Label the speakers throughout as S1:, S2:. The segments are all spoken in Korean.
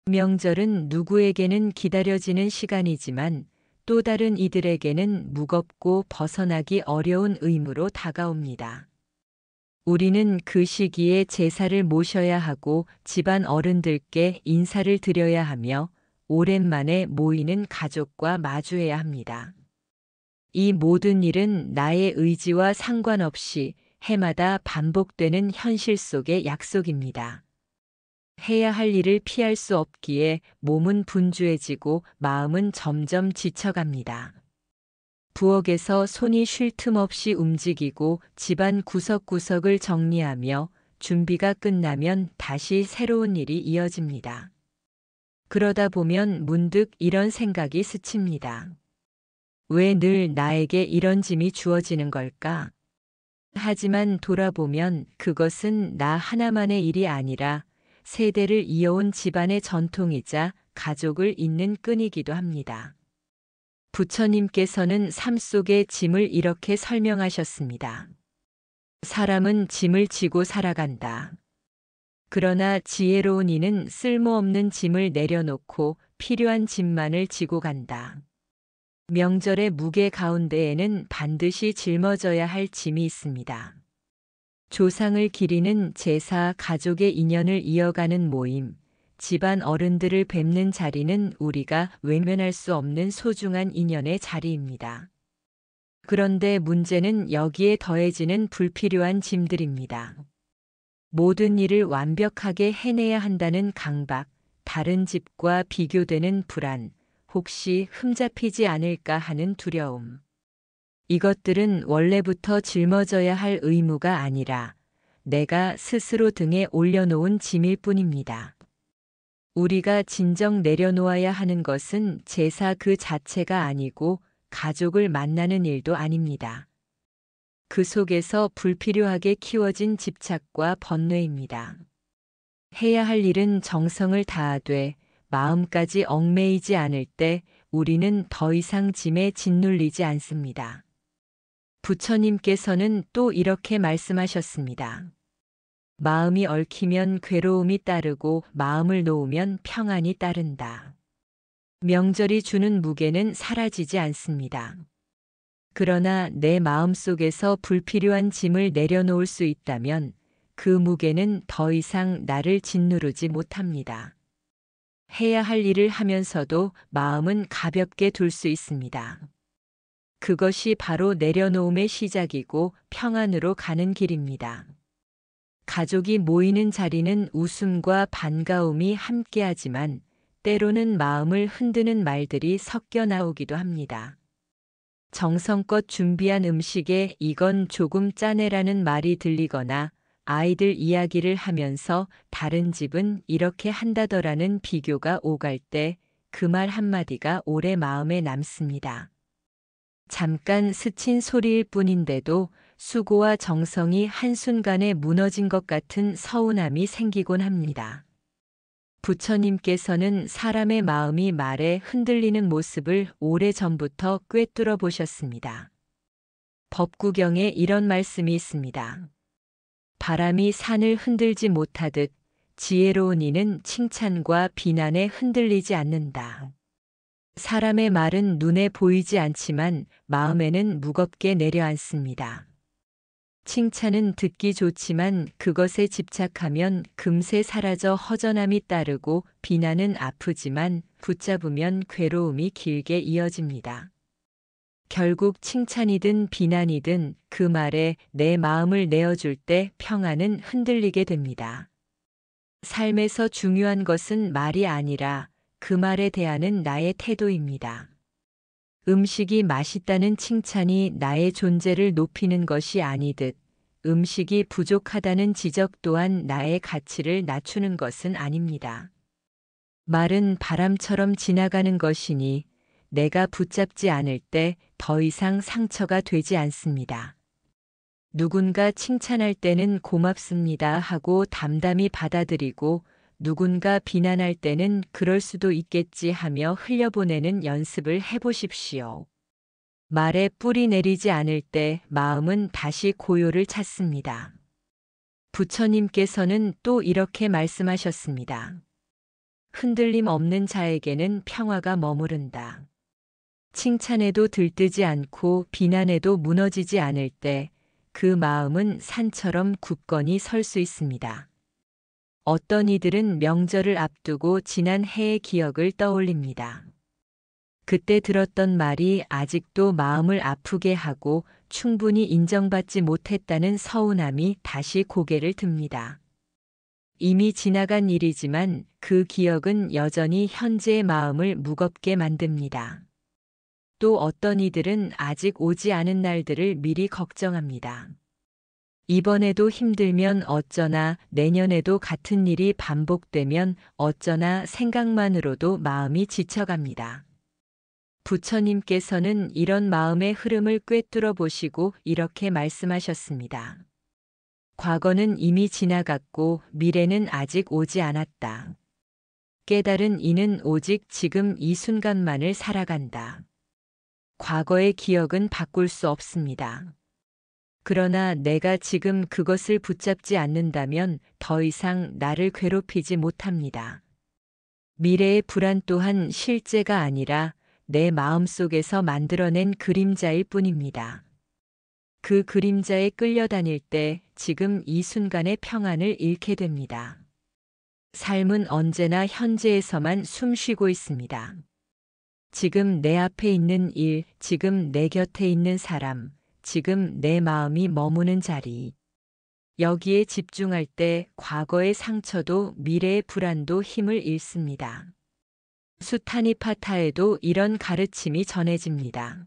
S1: 명절은 누구에게는 기다려지는 시간이지만 또 다른 이들에게는 무겁고 벗어나기 어려운 의무로 다가옵니다. 우리는 그 시기에 제사를 모셔야 하고 집안 어른들께 인사를 드려야 하며 오랜만에 모이는 가족과 마주해야 합니다. 이 모든 일은 나의 의지와 상관없이 해마다 반복되는 현실 속의 약속입니다. 해야 할 일을 피할 수 없기에 몸은 분주해지고 마음은 점점 지쳐갑니다. 부엌에서 손이 쉴 틈 없이 움직이고 집안 구석구석을 정리하며 준비가 끝나면 다시 새로운 일이 이어집니다. 그러다 보면 문득 이런 생각이 스칩니다. 왜 늘 나에게 이런 짐이 주어지는 걸까? 하지만 돌아보면 그것은 나 하나만의 일이 아니라 세대를 이어온 집안의 전통이자 가족을 잇는 끈이기도 합니다. 부처님께서는 삶 속의 짐을 이렇게 설명하셨습니다. 사람은 짐을 지고 살아간다. 그러나 지혜로운 이는 쓸모없는 짐을 내려놓고 필요한 짐만을 지고 간다. 명절의 무게 가운데에는 반드시 짊어져야 할 짐이 있습니다. 조상을 기리는 제사, 가족의 인연을 이어가는 모임, 집안 어른들을 뵙는 자리는 우리가 외면할 수 없는 소중한 인연의 자리입니다. 그런데 문제는 여기에 더해지는 불필요한 짐들입니다. 모든 일을 완벽하게 해내야 한다는 강박, 다른 집과 비교되는 불안, 혹시 흠잡히지 않을까 하는 두려움. 이것들은 원래부터 짊어져야 할 의무가 아니라 내가 스스로 등에 올려놓은 짐일 뿐입니다. 우리가 진정 내려놓아야 하는 것은 제사 그 자체가 아니고 가족을 만나는 일도 아닙니다. 그 속에서 불필요하게 키워진 집착과 번뇌입니다. 해야 할 일은 정성을 다하되 마음까지 얽매이지 않을 때 우리는 더 이상 짐에 짓눌리지 않습니다. 부처님께서는 또 이렇게 말씀하셨습니다. 마음이 얽히면 괴로움이 따르고 마음을 놓으면 평안이 따른다. 명절이 주는 무게는 사라지지 않습니다. 그러나 내 마음 속에서 불필요한 짐을 내려놓을 수 있다면 그 무게는 더 이상 나를 짓누르지 못합니다. 해야 할 일을 하면서도 마음은 가볍게 둘 수 있습니다. 그것이 바로 내려놓음의 시작이고 평안으로 가는 길입니다. 가족이 모이는 자리는 웃음과 반가움이 함께하지만 때로는 마음을 흔드는 말들이 섞여 나오기도 합니다. 정성껏 준비한 음식에 이건 조금 짜네라는 말이 들리거나 아이들 이야기를 하면서 다른 집은 이렇게 한다더라는 비교가 오갈 때 그 말 한마디가 오래 마음에 남습니다. 잠깐 스친 소리일 뿐인데도 수고와 정성이 한순간에 무너진 것 같은 서운함이 생기곤 합니다. 부처님께서는 사람의 마음이 말에 흔들리는 모습을 오래전부터 꿰뚫어 보셨습니다. 법구경에 이런 말씀이 있습니다. 바람이 산을 흔들지 못하듯 지혜로운 이는 칭찬과 비난에 흔들리지 않는다. 사람의 말은 눈에 보이지 않지만 마음에는 무겁게 내려앉습니다. 칭찬은 듣기 좋지만 그것에 집착하면 금세 사라져 허전함이 따르고 비난은 아프지만 붙잡으면 괴로움이 길게 이어집니다. 결국 칭찬이든 비난이든 그 말에 내 마음을 내어줄 때 평안은 흔들리게 됩니다. 삶에서 중요한 것은 말이 아니라 그 말에 대하는 나의 태도입니다. 음식이 맛있다는 칭찬이 나의 존재를 높이는 것이 아니듯 음식이 부족하다는 지적 또한 나의 가치를 낮추는 것은 아닙니다. 말은 바람처럼 지나가는 것이니 내가 붙잡지 않을 때 더 이상 상처가 되지 않습니다. 누군가 칭찬할 때는 고맙습니다 하고 담담히 받아들이고 누군가 비난할 때는 그럴 수도 있겠지 하며 흘려보내는 연습을 해보십시오. 말에 뿌리 내리지 않을 때 마음은 다시 고요를 찾습니다. 부처님께서는 또 이렇게 말씀하셨습니다. 흔들림 없는 자에게는 평화가 머무른다. 칭찬에도 들뜨지 않고 비난에도 무너지지 않을 때 그 마음은 산처럼 굳건히 설 수 있습니다. 어떤 이들은 명절을 앞두고 지난 해의 기억을 떠올립니다. 그때 들었던 말이 아직도 마음을 아프게 하고 충분히 인정받지 못했다는 서운함이 다시 고개를 듭니다. 이미 지나간 일이지만 그 기억은 여전히 현재의 마음을 무겁게 만듭니다. 또 어떤 이들은 아직 오지 않은 날들을 미리 걱정합니다. 이번에도 힘들면 어쩌나, 내년에도 같은 일이 반복되면 어쩌나 생각만으로도 마음이 지쳐갑니다. 부처님께서는 이런 마음의 흐름을 꿰뚫어 보시고 이렇게 말씀하셨습니다. 과거는 이미 지나갔고 미래는 아직 오지 않았다. 깨달은 이는 오직 지금 이 순간만을 살아간다. 과거의 기억은 바꿀 수 없습니다. 그러나 내가 지금 그것을 붙잡지 않는다면 더 이상 나를 괴롭히지 못합니다. 미래의 불안 또한 실제가 아니라 내 마음속에서 만들어낸 그림자일 뿐입니다. 그 그림자에 끌려다닐 때 지금 이 순간의 평안을 잃게 됩니다. 삶은 언제나 현재에서만 숨쉬고 있습니다. 지금 내 앞에 있는 일, 지금 내 곁에 있는 사람, 지금 내 마음이 머무는 자리. 여기에 집중할 때 과거의 상처도 미래의 불안도 힘을 잃습니다. 수타니파타에도 이런 가르침이 전해집니다.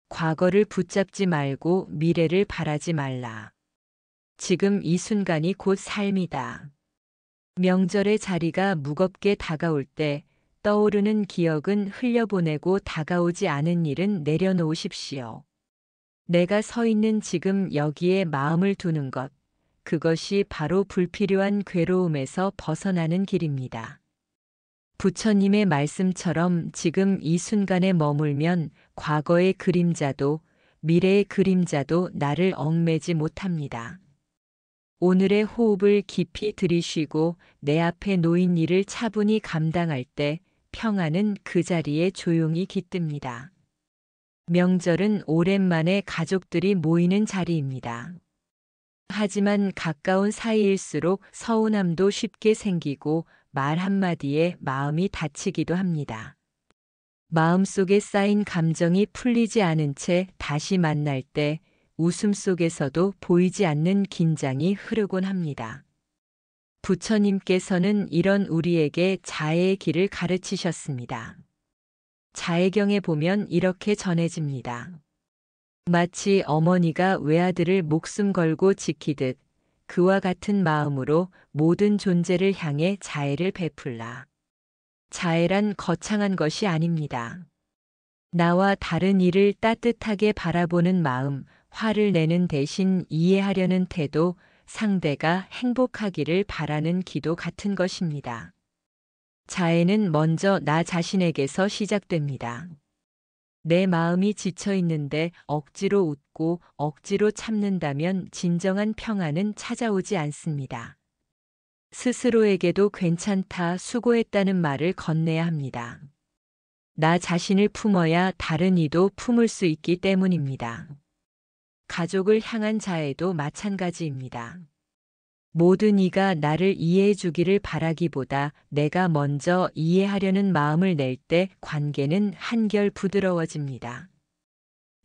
S1: 과거를 붙잡지 말고 미래를 바라지 말라. 지금 이 순간이 곧 삶이다. 명절의 자리가 무겁게 다가올 때 떠오르는 기억은 흘려보내고 다가오지 않은 일은 내려놓으십시오. 내가 서 있는 지금 여기에 마음을 두는 것, 그것이 바로 불필요한 괴로움에서 벗어나는 길입니다. 부처님의 말씀처럼 지금 이 순간에 머물면 과거의 그림자도 미래의 그림자도 나를 얽매지 못합니다. 오늘의 호흡을 깊이 들이쉬고 내 앞에 놓인 일을 차분히 감당할 때 평안은 그 자리에 조용히 깃듭니다. 명절은 오랜만에 가족들이 모이는 자리입니다. 하지만 가까운 사이일수록 서운함도 쉽게 생기고 말 한마디에 마음이 다치기도 합니다. 마음속에 쌓인 감정이 풀리지 않은 채 다시 만날 때 웃음 속에서도 보이지 않는 긴장이 흐르곤 합니다. 부처님께서는 이런 우리에게 자애의 길을 가르치셨습니다. 자애경에 보면 이렇게 전해집니다. 마치 어머니가 외아들을 목숨 걸고 지키듯 그와 같은 마음으로 모든 존재를 향해 자애를 베풀라. 자애란 거창한 것이 아닙니다. 나와 다른 이를 따뜻하게 바라보는 마음, 화를 내는 대신 이해하려는 태도, 상대가 행복하기를 바라는 기도 같은 것입니다. 자애는 먼저 나 자신에게서 시작됩니다. 내 마음이 지쳐 있는데 억지로 웃고 억지로 참는다면 진정한 평안은 찾아오지 않습니다. 스스로에게도 괜찮다, 수고했다는 말을 건네야 합니다. 나 자신을 품어야 다른 이도 품을 수 있기 때문입니다. 가족을 향한 자애도 마찬가지입니다. 모든 이가 나를 이해해 주기를 바라기보다 내가 먼저 이해하려는 마음을 낼 때 관계는 한결 부드러워집니다.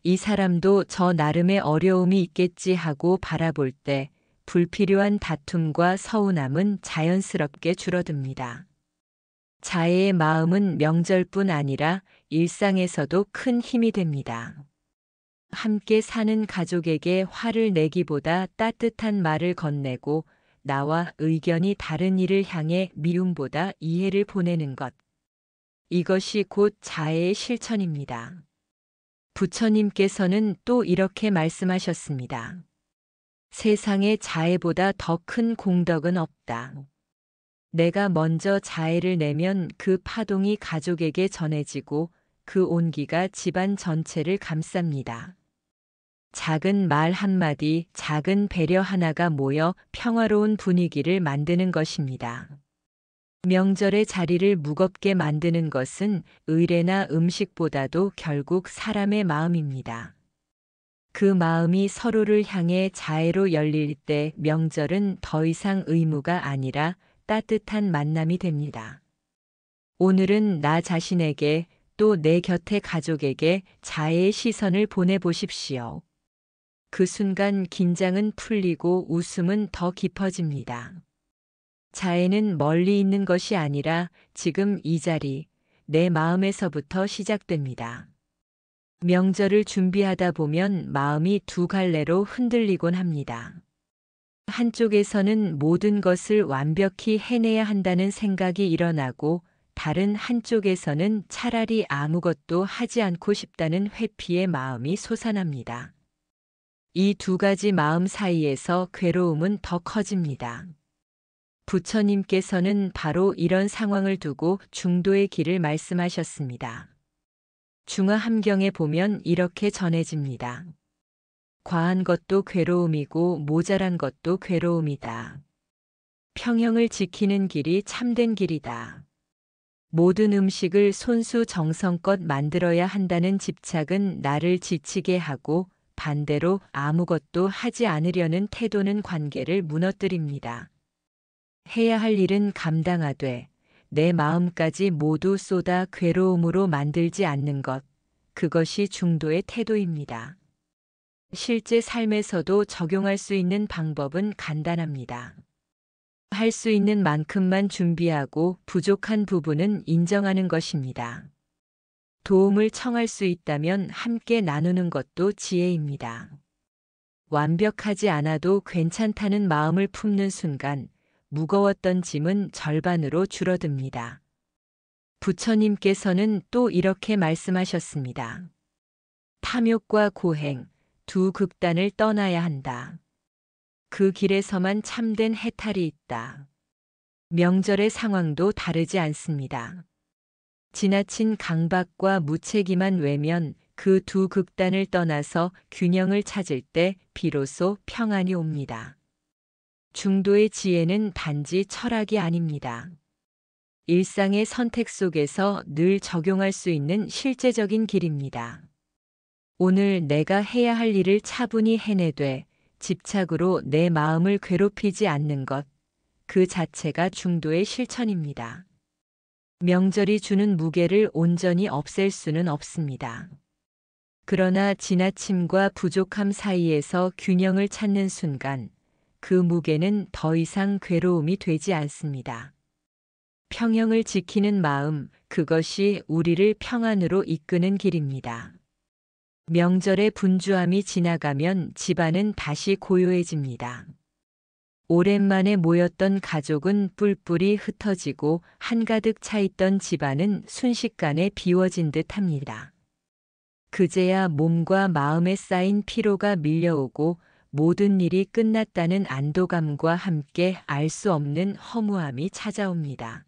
S1: 이 사람도 저 나름의 어려움이 있겠지 하고 바라볼 때 불필요한 다툼과 서운함은 자연스럽게 줄어듭니다. 자애의 마음은 명절뿐 아니라 일상에서도 큰 힘이 됩니다. 함께 사는 가족에게 화를 내기보다 따뜻한 말을 건네고 나와 의견이 다른 이를 향해 미움보다 이해를 보내는 것. 이것이 곧 자애의 실천입니다. 부처님께서는 또 이렇게 말씀하셨습니다. 세상에 자애보다 더 큰 공덕은 없다. 내가 먼저 자애를 내면 그 파동이 가족에게 전해지고 그 온기가 집안 전체를 감쌉니다. 작은 말 한마디, 작은 배려 하나가 모여 평화로운 분위기를 만드는 것입니다. 명절의 자리를 무겁게 만드는 것은 의례나 음식보다도 결국 사람의 마음입니다. 그 마음이 서로를 향해 자애로 열릴 때 명절은 더 이상 의무가 아니라 따뜻한 만남이 됩니다. 오늘은 나 자신에게 또 내 곁의 가족에게 자애의 시선을 보내보십시오. 그 순간 긴장은 풀리고 웃음은 더 깊어집니다. 자애는 멀리 있는 것이 아니라 지금 이 자리, 내 마음에서부터 시작됩니다. 명절을 준비하다 보면 마음이 두 갈래로 흔들리곤 합니다. 한쪽에서는 모든 것을 완벽히 해내야 한다는 생각이 일어나고 다른 한쪽에서는 차라리 아무것도 하지 않고 싶다는 회피의 마음이 솟아납니다. 이 두 가지 마음 사이에서 괴로움은 더 커집니다. 부처님께서는 바로 이런 상황을 두고 중도의 길을 말씀하셨습니다. 중화함경에 보면 이렇게 전해집니다. 과한 것도 괴로움이고 모자란 것도 괴로움이다. 평형을 지키는 길이 참된 길이다. 모든 음식을 손수 정성껏 만들어야 한다는 집착은 나를 지치게 하고 반대로 아무것도 하지 않으려는 태도는 관계를 무너뜨립니다. 해야 할 일은 감당하되 내 마음까지 모두 쏟아 괴로움으로 만들지 않는 것, 그것이 중도의 태도입니다. 실제 삶에서도 적용할 수 있는 방법은 간단합니다. 할 수 있는 만큼만 준비하고 부족한 부분은 인정하는 것입니다. 도움을 청할 수 있다면 함께 나누는 것도 지혜입니다. 완벽하지 않아도 괜찮다는 마음을 품는 순간 무거웠던 짐은 절반으로 줄어듭니다. 부처님께서는 또 이렇게 말씀하셨습니다. 탐욕과 고행, 두 극단을 떠나야 한다. 그 길에서만 참된 해탈이 있다. 명절의 상황도 다르지 않습니다. 지나친 강박과 무책임한 외면, 그 두 극단을 떠나서 균형을 찾을 때 비로소 평안이 옵니다. 중도의 지혜는 단지 철학이 아닙니다. 일상의 선택 속에서 늘 적용할 수 있는 실제적인 길입니다. 오늘 내가 해야 할 일을 차분히 해내되 집착으로 내 마음을 괴롭히지 않는 것, 그 자체가 중도의 실천입니다. 명절이 주는 무게를 온전히 없앨 수는 없습니다. 그러나 지나침과 부족함 사이에서 균형을 찾는 순간 그 무게는 더 이상 괴로움이 되지 않습니다. 평형을 지키는 마음, 그것이 우리를 평안으로 이끄는 길입니다. 명절의 분주함이 지나가면 집안은 다시 고요해집니다. 오랜만에 모였던 가족은 뿔뿔이 흩어지고 한가득 차 있던 집안은 순식간에 비워진 듯 합니다. 그제야 몸과 마음에 쌓인 피로가 밀려오고 모든 일이 끝났다는 안도감과 함께 알 수 없는 허무함이 찾아옵니다.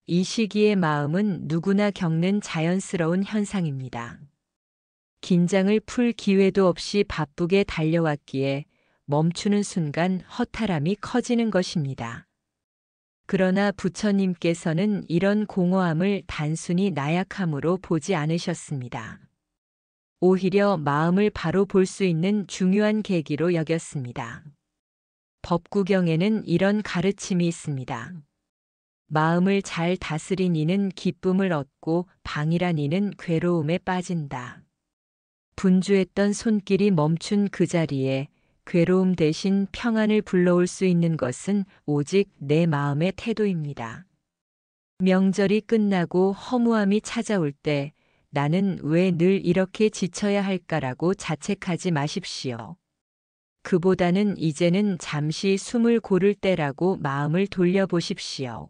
S1: 이 시기의 마음은 누구나 겪는 자연스러운 현상입니다. 긴장을 풀 기회도 없이 바쁘게 달려왔기에 멈추는 순간 허탈함이 커지는 것입니다. 그러나 부처님께서는 이런 공허함을 단순히 나약함으로 보지 않으셨습니다. 오히려 마음을 바로 볼 수 있는 중요한 계기로 여겼습니다. 법구경에는 이런 가르침이 있습니다. 마음을 잘 다스린 이는 기쁨을 얻고 방일한 이는 괴로움에 빠진다. 분주했던 손길이 멈춘 그 자리에 괴로움 대신 평안을 불러올 수 있는 것은 오직 내 마음의 태도입니다. 명절이 끝나고 허무함이 찾아올 때 나는 왜 늘 이렇게 지쳐야 할까라고 자책하지 마십시오. 그보다는 이제는 잠시 숨을 고를 때라고 마음을 돌려보십시오.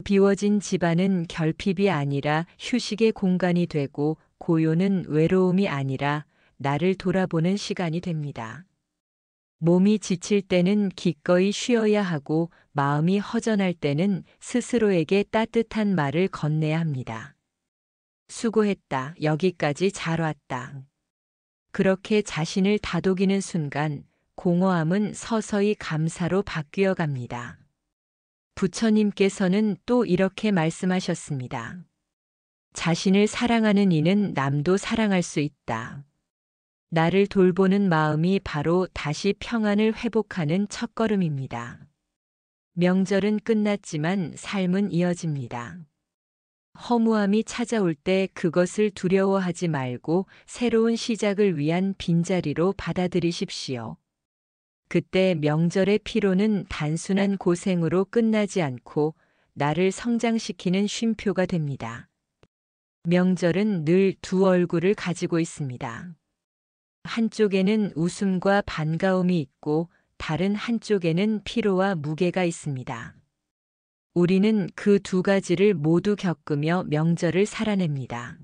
S1: 비워진 집안은 결핍이 아니라 휴식의 공간이 되고 고요는 외로움이 아니라 나를 돌아보는 시간이 됩니다. 몸이 지칠 때는 기꺼이 쉬어야 하고 마음이 허전할 때는 스스로에게 따뜻한 말을 건네야 합니다. 수고했다. 여기까지 잘 왔다. 그렇게 자신을 다독이는 순간 공허함은 서서히 감사로 바뀌어 갑니다. 부처님께서는 또 이렇게 말씀하셨습니다. 자신을 사랑하는 이는 남도 사랑할 수 있다. 나를 돌보는 마음이 바로 다시 평안을 회복하는 첫걸음입니다. 명절은 끝났지만 삶은 이어집니다. 허무함이 찾아올 때 그것을 두려워하지 말고 새로운 시작을 위한 빈자리로 받아들이십시오. 그때 명절의 피로는 단순한 고생으로 끝나지 않고 나를 성장시키는 쉼표가 됩니다. 명절은 늘 두 얼굴을 가지고 있습니다. 한쪽에는 웃음과 반가움이 있고 다른 한쪽에는 피로와 무게가 있습니다. 우리는 그 두 가지를 모두 겪으며 명절을 살아냅니다.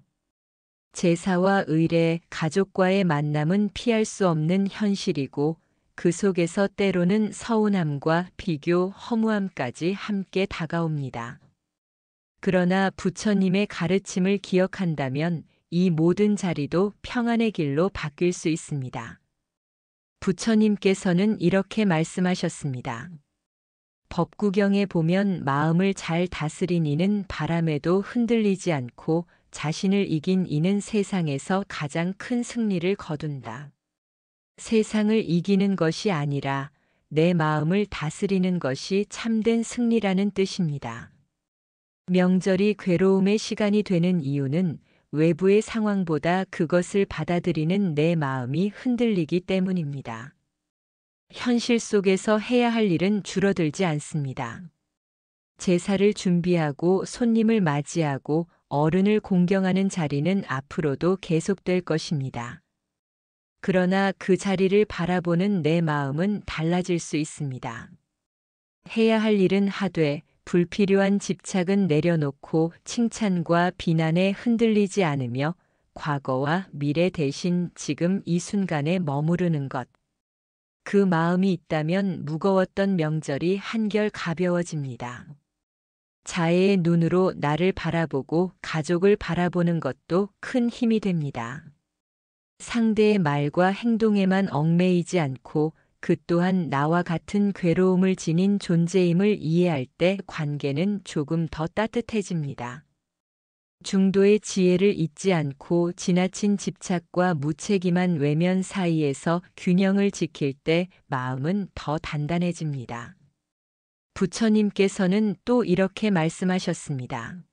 S1: 제사와 의례, 가족과의 만남은 피할 수 없는 현실이고 그 속에서 때로는 서운함과 비교, 허무함까지 함께 다가옵니다. 그러나 부처님의 가르침을 기억한다면 이 모든 자리도 평안의 길로 바뀔 수 있습니다. 부처님께서는 이렇게 말씀하셨습니다. 법구경에 보면 마음을 잘 다스린 이는 바람에도 흔들리지 않고 자신을 이긴 이는 세상에서 가장 큰 승리를 거둔다. 세상을 이기는 것이 아니라 내 마음을 다스리는 것이 참된 승리라는 뜻입니다. 명절이 괴로움의 시간이 되는 이유는 외부의 상황보다 그것을 받아들이는 내 마음이 흔들리기 때문입니다. 현실 속에서 해야 할 일은 줄어들지 않습니다. 제사를 준비하고 손님을 맞이하고 어른을 공경하는 자리는 앞으로도 계속될 것입니다. 그러나 그 자리를 바라보는 내 마음은 달라질 수 있습니다. 해야 할 일은 하되 불필요한 집착은 내려놓고 칭찬과 비난에 흔들리지 않으며 과거와 미래 대신 지금 이 순간에 머무르는 것. 그 마음이 있다면 무거웠던 명절이 한결 가벼워집니다. 자애의 눈으로 나를 바라보고 가족을 바라보는 것도 큰 힘이 됩니다. 상대의 말과 행동에만 얽매이지 않고 그 또한 나와 같은 괴로움을 지닌 존재임을 이해할 때 관계는 조금 더 따뜻해집니다. 중도의 지혜를 잊지 않고 지나친 집착과 무책임한 외면 사이에서 균형을 지킬 때 마음은 더 단단해집니다. 부처님께서는 또 이렇게 말씀하셨습니다.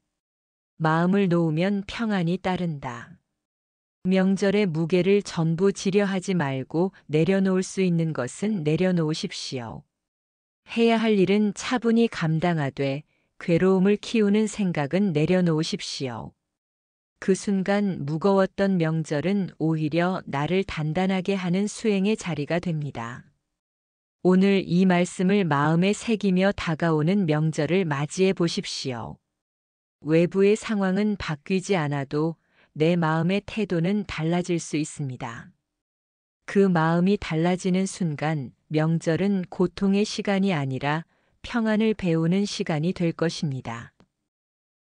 S1: 마음을 놓으면 평안이 따른다. 명절의 무게를 전부 지려 하지 말고 내려놓을 수 있는 것은 내려놓으십시오. 해야 할 일은 차분히 감당하되 괴로움을 키우는 생각은 내려놓으십시오. 그 순간 무거웠던 명절은 오히려 나를 단단하게 하는 수행의 자리가 됩니다. 오늘 이 말씀을 마음에 새기며 다가오는 명절을 맞이해 보십시오. 외부의 상황은 바뀌지 않아도 내 마음의 태도는 달라질 수 있습니다. 그 마음이 달라지는 순간 명절은 고통의 시간이 아니라 평안을 배우는 시간이 될 것입니다.